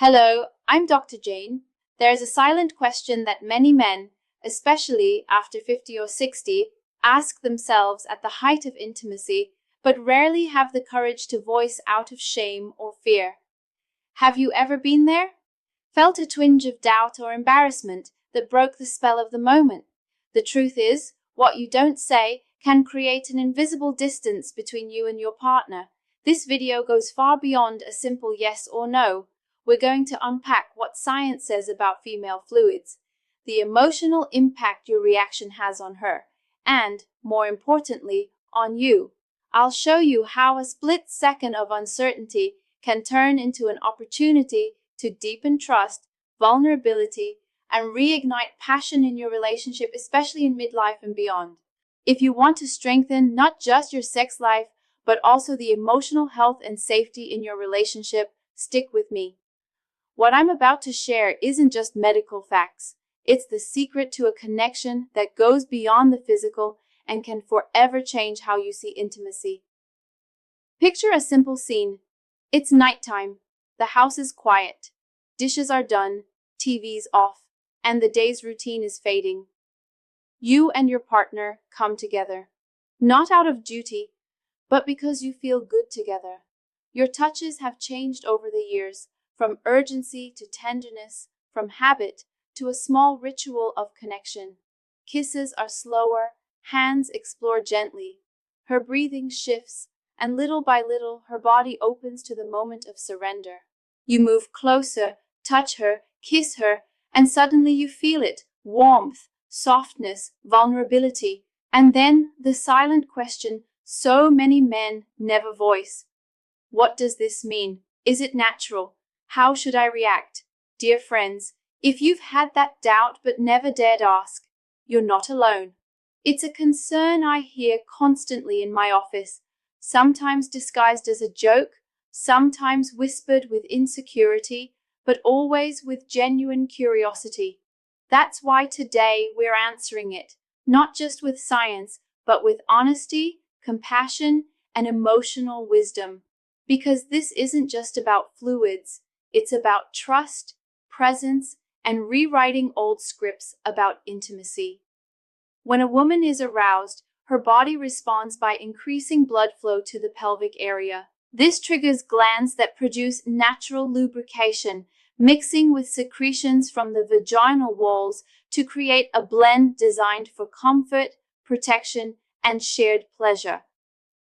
Hello, I'm Dr. Jane. There's a silent question that many men, especially after 50 or 60, ask themselves at the height of intimacy, but rarely have the courage to voice out of shame or fear. Have you ever been there? Felt a twinge of doubt or embarrassment that broke the spell of the moment? The truth is, what you don't say can create an invisible distance between you and your partner. This video goes far beyond a simple yes or no. We're going to unpack what science says about female fluids, the emotional impact your reaction has on her, and, more importantly, on you. I'll show you how a split second of uncertainty can turn into an opportunity to deepen trust, vulnerability, and reignite passion in your relationship, especially in midlife and beyond. If you want to strengthen not just your sex life, but also the emotional health and safety in your relationship, stick with me. What I'm about to share isn't just medical facts. It's the secret to a connection that goes beyond the physical and can forever change how you see intimacy. Picture a simple scene. It's nighttime. The house is quiet. Dishes are done, TV's off, and the day's routine is fading. You and your partner come together, not out of duty, but because you feel good together. Your touches have changed over the years, from urgency to tenderness, from habit to a small ritual of connection. Kisses are slower, hands explore gently. Her breathing shifts, and little by little her body opens to the moment of surrender. You move closer, touch her, kiss her, and suddenly you feel it: warmth, softness, vulnerability, and then the silent question so many men never voice. What does this mean? Is it natural? How should I react? Dear friends, if you've had that doubt but never dared ask, you're not alone. It's a concern I hear constantly in my office, sometimes disguised as a joke, sometimes whispered with insecurity, but always with genuine curiosity. That's why today we're answering it, not just with science, but with honesty, compassion, and emotional wisdom. Because this isn't just about fluids. It's about trust, presence, and rewriting old scripts about intimacy. When a woman is aroused, her body responds by increasing blood flow to the pelvic area. This triggers glands that produce natural lubrication, mixing with secretions from the vaginal walls to create a blend designed for comfort, protection, and shared pleasure.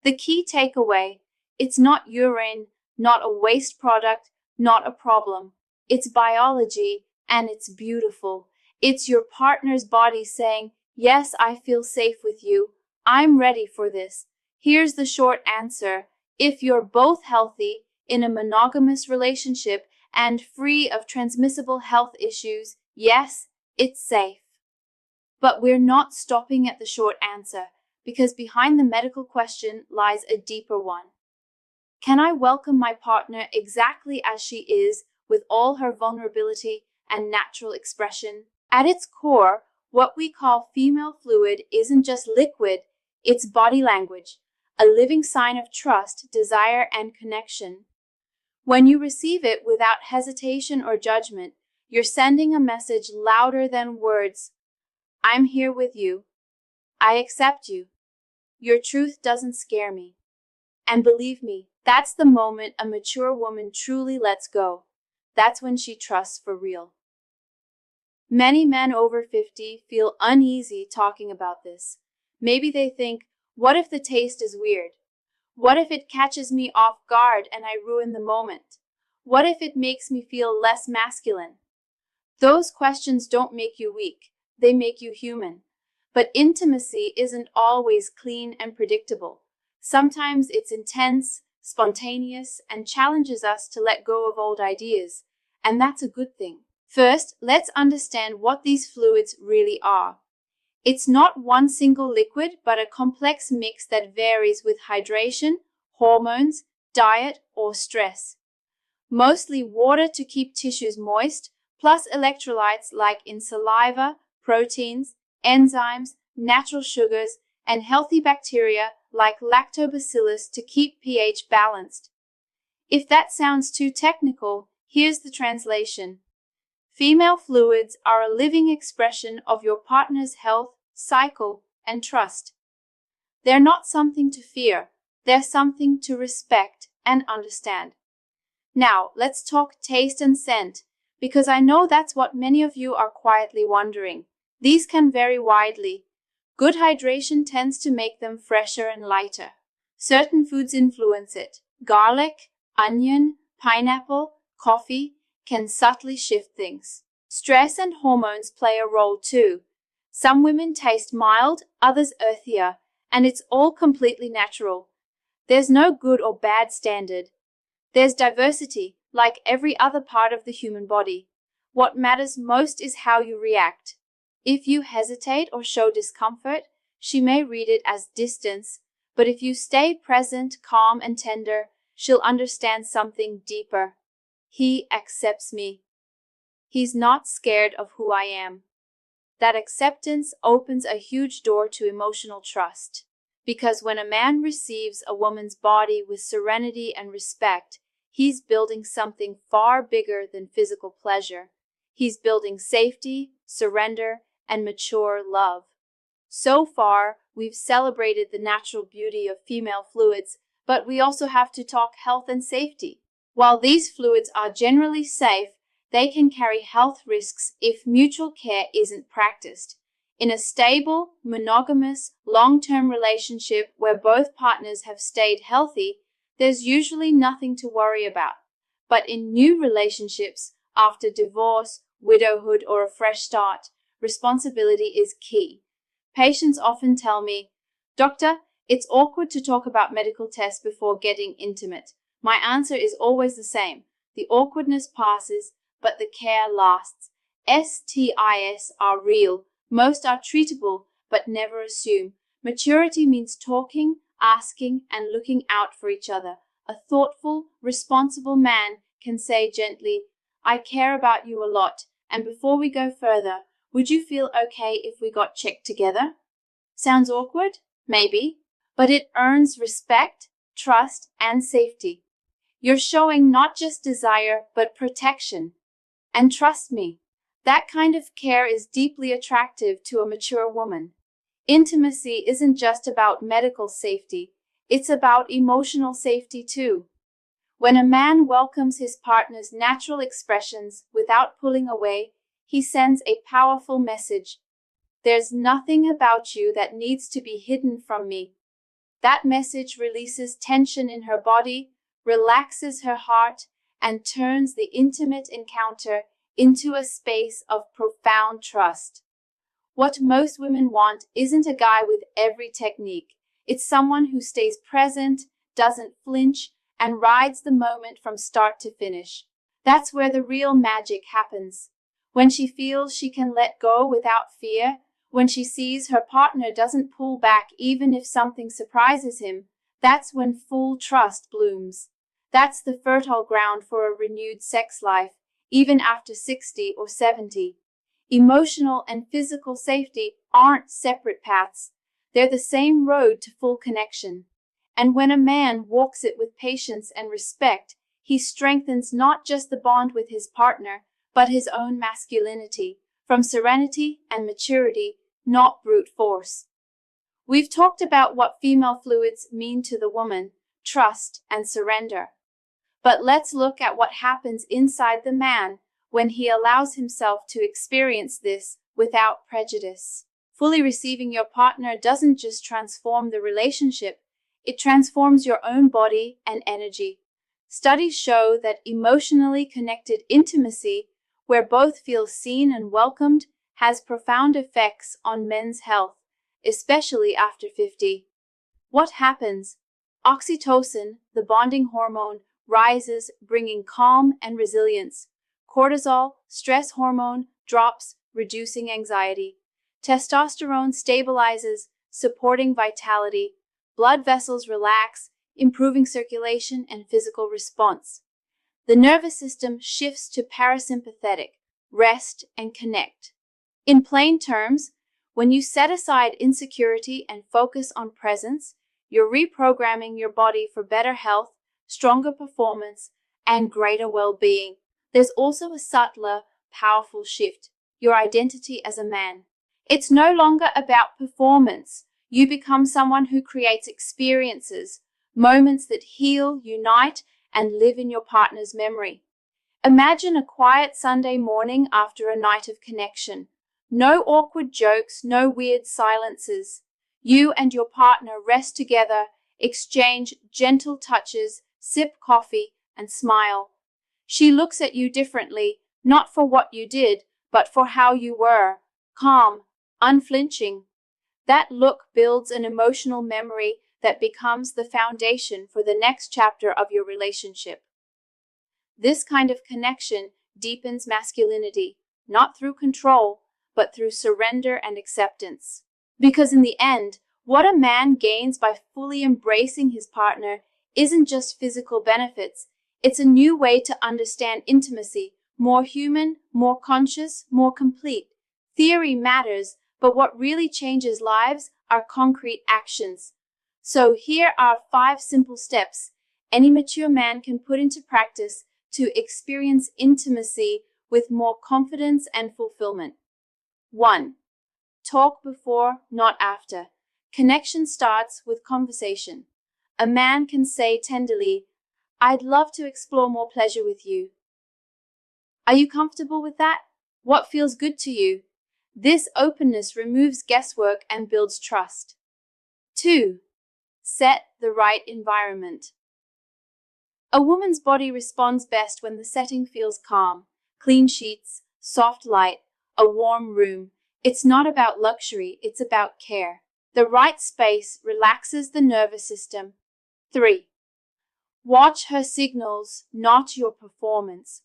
The key takeaway: it's not urine, not a waste product, not a problem. It's biology, and it's beautiful. It's your partner's body saying, yes, I feel safe with you. I'm ready for this. Here's the short answer. If you're both healthy, in a monogamous relationship, and free of transmissible health issues, yes, it's safe. But we're not stopping at the short answer, because behind the medical question lies a deeper one. Can I welcome my partner exactly as she is, with all her vulnerability and natural expression? At its core, what we call female fluid isn't just liquid, it's body language, a living sign of trust, desire, and connection. When you receive it without hesitation or judgment, you're sending a message louder than words. I'm here with you. I accept you. Your truth doesn't scare me. And believe me, that's the moment a mature woman truly lets go. That's when she trusts for real. Many men over 50 feel uneasy talking about this. Maybe they think, what if the taste is weird? What if it catches me off guard and I ruin the moment? What if it makes me feel less masculine? Those questions don't make you weak, they make you human. But intimacy isn't always clean and predictable. Sometimes it's intense, spontaneous, and challenges us to let go of old ideas. And that's a good thing. First, let's understand what these fluids really are. It's not one single liquid, but a complex mix that varies with hydration, hormones, diet, or stress. Mostly water to keep tissues moist, plus electrolytes like in saliva, proteins, enzymes, natural sugars, and healthy bacteria like lactobacillus to keep pH balanced. If that sounds too technical, Here's the translation. Female fluids are a living expression of your partner's health, cycle, and trust. They're not something to fear, they're something to respect and understand. Now, let's talk taste and scent, because I know that's what many of you are quietly wondering. These can vary widely. Good hydration tends to make them fresher and lighter. Certain foods influence it. Garlic, onion, pineapple, coffee can subtly shift things. Stress and hormones play a role too. Some women taste mild, others earthier, and it's all completely natural. There's no good or bad standard. There's diversity, like every other part of the human body. What matters most is how you react. If you hesitate or show discomfort, she may read it as distance, but if you stay present, calm, and tender, she'll understand something deeper. He accepts me. He's not scared of who I am. That acceptance opens a huge door to emotional trust. Because when a man receives a woman's body with serenity and respect, he's building something far bigger than physical pleasure. He's building safety, surrender, and mature love. So far, we've celebrated the natural beauty of female fluids, but we also have to talk health and safety. While these fluids are generally safe, they can carry health risks if mutual care isn't practiced. In a stable, monogamous, long-term relationship where both partners have stayed healthy, there's usually nothing to worry about. But in new relationships, after divorce, widowhood, or a fresh start, responsibility is key. Patients often tell me, "Doctor, it's awkward to talk about medical tests before getting intimate." My answer is always the same. The awkwardness passes, but the care lasts. STIs are real. Most are treatable, but never assume. Maturity means talking, asking, and looking out for each other. A thoughtful, responsible man can say gently, "I care about you a lot, and before we go further, would you feel okay if we got checked together?" Sounds awkward? Maybe. But it earns respect, trust, and safety. You're showing not just desire, but protection. And trust me, that kind of care is deeply attractive to a mature woman. Intimacy isn't just about medical safety, it's about emotional safety too. When a man welcomes his partner's natural expressions without pulling away, he sends a powerful message. There's nothing about you that needs to be hidden from me. That message releases tension in her body, relaxes her heart, and turns the intimate encounter into a space of profound trust. What most women want isn't a guy with every technique. It's someone who stays present, doesn't flinch, and rides the moment from start to finish. That's where the real magic happens. When she feels she can let go without fear, when she sees her partner doesn't pull back even if something surprises him, that's when full trust blooms. That's the fertile ground for a renewed sex life, even after 60 or 70. Emotional and physical safety aren't separate paths. They're the same road to full connection. And when a man walks it with patience and respect, he strengthens not just the bond with his partner, but his own masculinity, from serenity and maturity, not brute force. We've talked about what female fluids mean to the woman, trust and surrender. But let's look at what happens inside the man when he allows himself to experience this without prejudice. Fully receiving your partner doesn't just transform the relationship, it transforms your own body and energy. Studies show that emotionally connected intimacy, where both feel seen and welcomed, has profound effects on men's health, especially after 50. What happens? Oxytocin, the bonding hormone, rises, bringing calm and resilience. Cortisol, stress hormone, drops, reducing anxiety. Testosterone stabilizes, supporting vitality. Blood vessels relax, improving circulation and physical response. The nervous system shifts to parasympathetic, rest and connect. In plain terms, when you set aside insecurity and focus on presence, you're reprogramming your body for better health, stronger performance, and greater well-being. There's also a subtler, powerful shift: your identity as a man. It's no longer about performance. You become someone who creates experiences, moments that heal, unite, and live in your partner's memory. Imagine a quiet Sunday morning after a night of connection. No awkward jokes, no weird silences. You and your partner rest together, exchange gentle touches, sip coffee, and smile. She looks at you differently, not for what you did, but for how you were: calm, unflinching. That look builds an emotional memory that becomes the foundation for the next chapter of your relationship. This kind of connection deepens masculinity, not through control, but through surrender and acceptance. Because in the end, what a man gains by fully embracing his partner isn't just physical benefits, it's a new way to understand intimacy, more human, more conscious, more complete. Theory matters, but what really changes lives are concrete actions. So here are 5 simple steps any mature man can put into practice to experience intimacy with more confidence and fulfillment. 1. Talk before, not after. Connection starts with conversation. A man can say tenderly, "I'd love to explore more pleasure with you. Are you comfortable with that? What feels good to you?" This openness removes guesswork and builds trust. 2. Set the right environment. A woman's body responds best when the setting feels calm: clean sheets, soft light, a warm room. It's not about luxury, it's about care. The right space relaxes the nervous system. 3. Watch her signals, not your performance.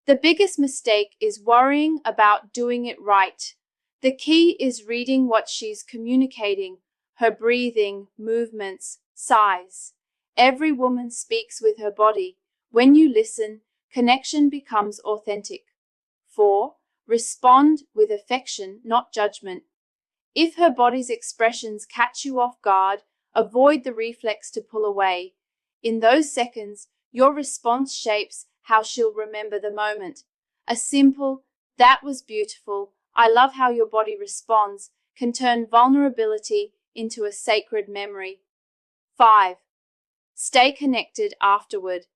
The biggest mistake is worrying about doing it right. The key is reading what she's communicating: her breathing, movements, sighs. Every woman speaks with her body. When you listen, connection becomes authentic. 4. Respond with affection, not judgment. If her body's expressions catch you off guard, avoid the reflex to pull away. In those seconds, your response shapes how she'll remember the moment. A simple, "That was beautiful, I love how your body responds," can turn vulnerability into a sacred memory. 5. Stay connected afterward.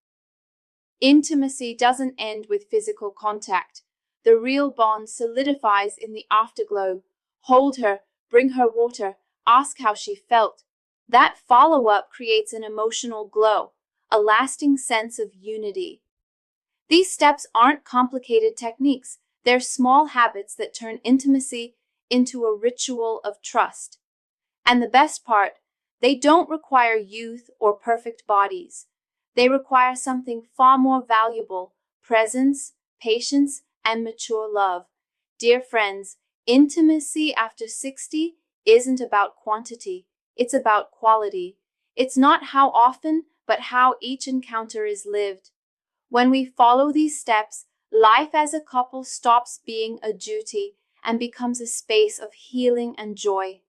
Intimacy doesn't end with physical contact. The real bond solidifies in the afterglow. Hold her, bring her water, ask how she felt. That follow-up creates an emotional glow, a lasting sense of unity. These steps aren't complicated techniques. They're small habits that turn intimacy into a ritual of trust. And the best part, they don't require youth or perfect bodies. They require something far more valuable: presence, patience, and mature love. Dear friends, intimacy after 60 isn't about quantity, it's about quality. It's not how often, but how each encounter is lived. When we follow these steps, life as a couple stops being a duty and becomes a space of healing and joy.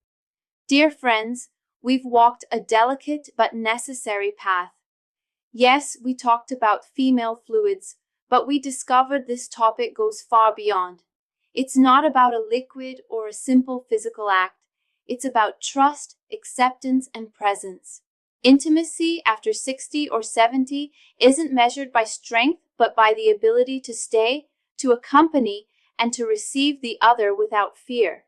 Dear friends, we've walked a delicate but necessary path. Yes, we talked about female fluids, but we discovered this topic goes far beyond. It's not about a liquid or a simple physical act. It's about trust, acceptance, and presence. Intimacy after 60 or 70 isn't measured by strength, but by the ability to stay, to accompany, and to receive the other without fear.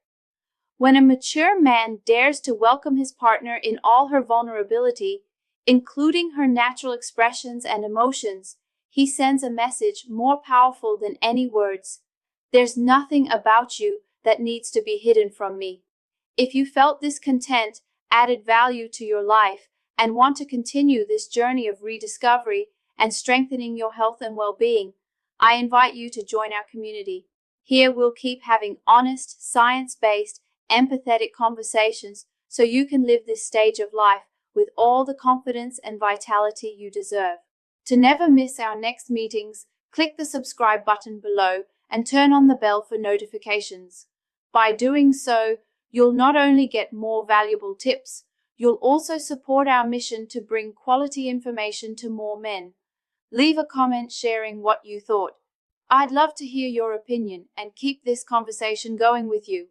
When a mature man dares to welcome his partner in all her vulnerability, including her natural expressions and emotions, he sends a message more powerful than any words: "There's nothing about you that needs to be hidden from me." If you felt this content added value to your life and want to continue this journey of rediscovery and strengthening your health and well-being, I invite you to join our community. Here we'll keep having honest, science-based, empathetic conversations so you can live this stage of life with all the confidence and vitality you deserve. To never miss our next meetings, click the subscribe button below and turn on the bell for notifications. By doing so, you'll not only get more valuable tips, you'll also support our mission to bring quality information to more men. Leave a comment sharing what you thought. I'd love to hear your opinion and keep this conversation going with you.